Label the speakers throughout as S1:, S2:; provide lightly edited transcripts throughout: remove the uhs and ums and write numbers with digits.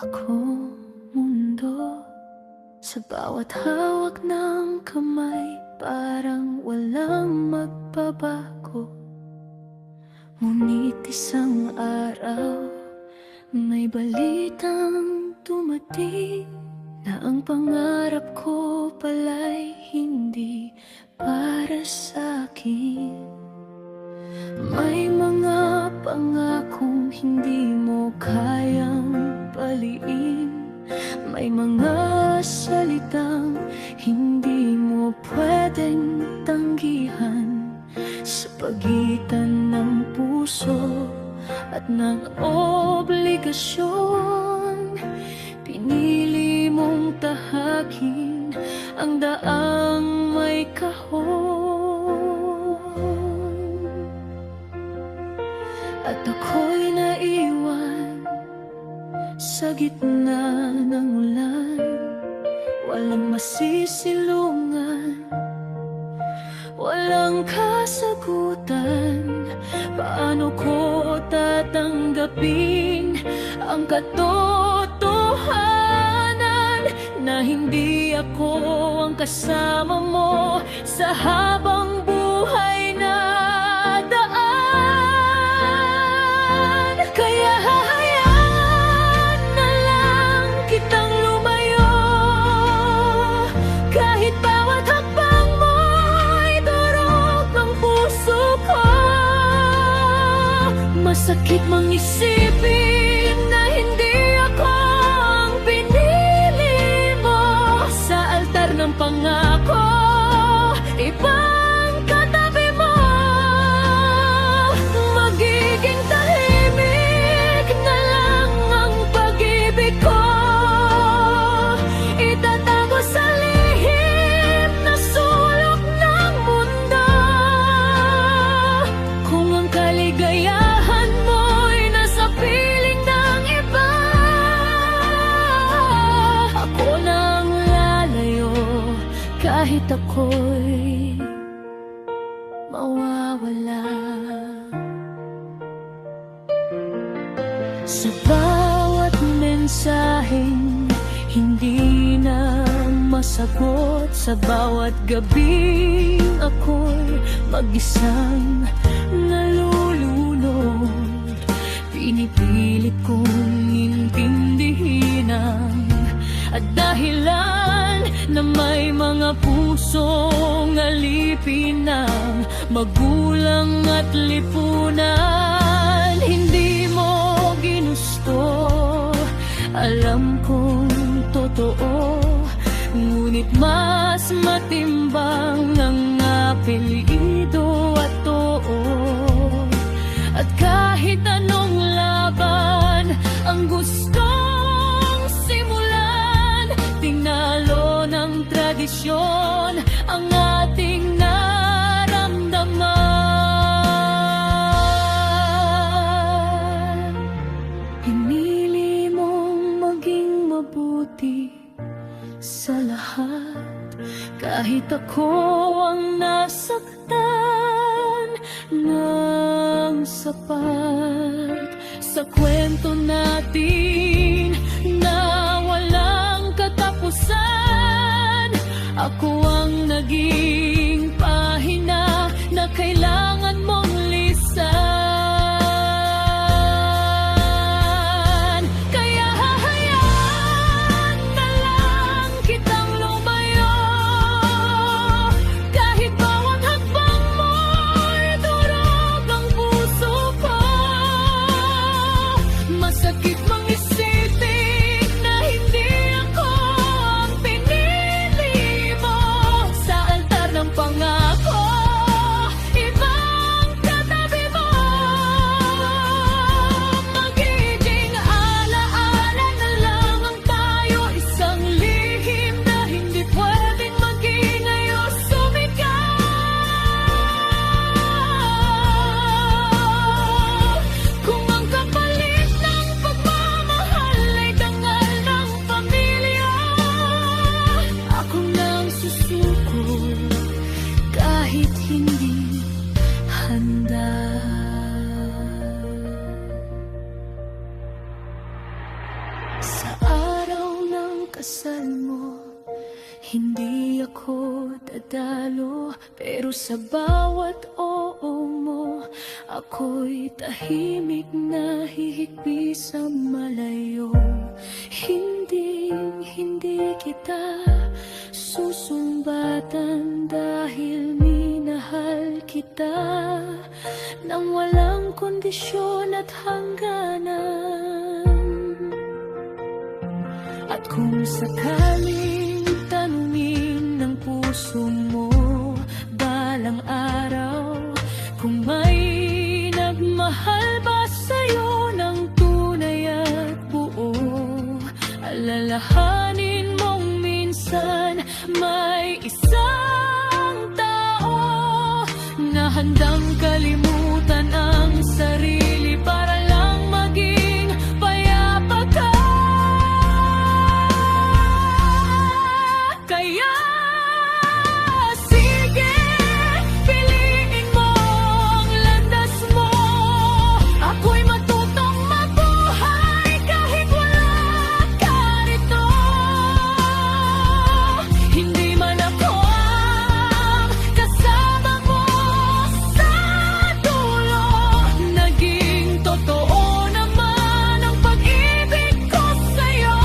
S1: Ako, mundo, sa bawat hawak ng kamay, parang walang magbabago. Ngunit isang araw, may balitang dumating na ang pangarap ko pala'y hindi para sa'kin. May mga pangakong hindi mo kayang paliin, may mga salitang hindi mo pwedeng tanggihan. Sa pagitan ng puso at ng obligasyon, pinili mong tahakin ang daang may kahon. At ako'y naiwan sa gitna ng ulan, walang masisilungan, walang kasagutan. Paano ko tatanggapin ang katotohanan na hindi ako ang kasama mo sa habang buhay na daan? Kaya hahayaan na lang kitang lumayo, kahit bawat hakbang mo'y durog ng puso ko. Masakit mang isipin na hindi ako ang pinili mo sa altar ng pangako. Ibang katabi mo, magiging tahimik na lang ang pag-ibig ko. Itatago sa lihim na sulok ng mundo. Kung ang kaligayahan mo'y nasa piling ng iba, ako nang lalayo kahit ako'y mawawala. Sa bawat mensaheng hindi na masagot, sa bawat gabing ako'y mag-isang nalulunod, pinipilit kong intindihin ang dahilan na may mga pusong alipin ng magulang at lipunan. Hindi mo ginusto, alam kong totoo, ngunit mas matimbang ang apelyido at too. At kahit anong laban ang gustong simulan, tinalo ng tradisyon ang ating naramdaman. Pinili mong maging mabuti sa lahat, kahit ako ang nasaktan ng sapat. Sa kwento natin na walang katapusan, ako ang naging pahina na kailangan mong lisan. Kaya hahayaan na lang kitang lumayo, kahit bawat hakbang mo'y durog ang puso ko. Masakit mang isipin na hindi ako ang pinili mo sa altar ng pangako. Ibang katabi mo, magiging alaala na lang ang tayo. Isang lihim na hindi pwedeng maging ayos sumigaw. Kung ang kapalit ng pagmamahal ay dangal ng pamilya, ako nang susuko kahit hindi handa. Sa asal mo. Hindi ako dadalo, pero sa bawat oo mo, ako'y tahimik na hihigpi sa malayo. Hindi kita susumbatan dahil minahal kita nang walang kondisyon at hangganan. At kung sakaling tanungin ng puso mo balang araw kung may nagmahal ba sa'yo ng tunay at buo, alalahanin mong minsan may isang tao na handang kalimutan ang sarili para lang maging payapa ka. Kaya sige, piliin mo ang landas mo. Ako'y matutong mabuhay kahit wala ka rito. Hindi man ako ang kasama mo sa dulo, naging totoo naman ang pag-ibig ko sa'yo.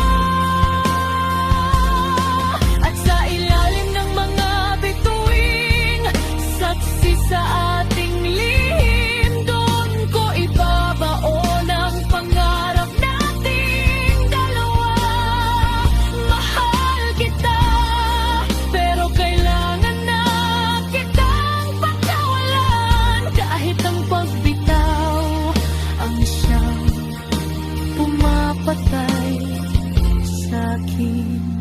S1: At sa ilalim ng mga bituin, saksi sa ating lihim, doon ko ibabaon ang pangarap nating dalawa. Mahal kita, pero kailangan na kitang pagkawalan. Kahit ang pagbitaw ang siyang pumapatay sa'kin.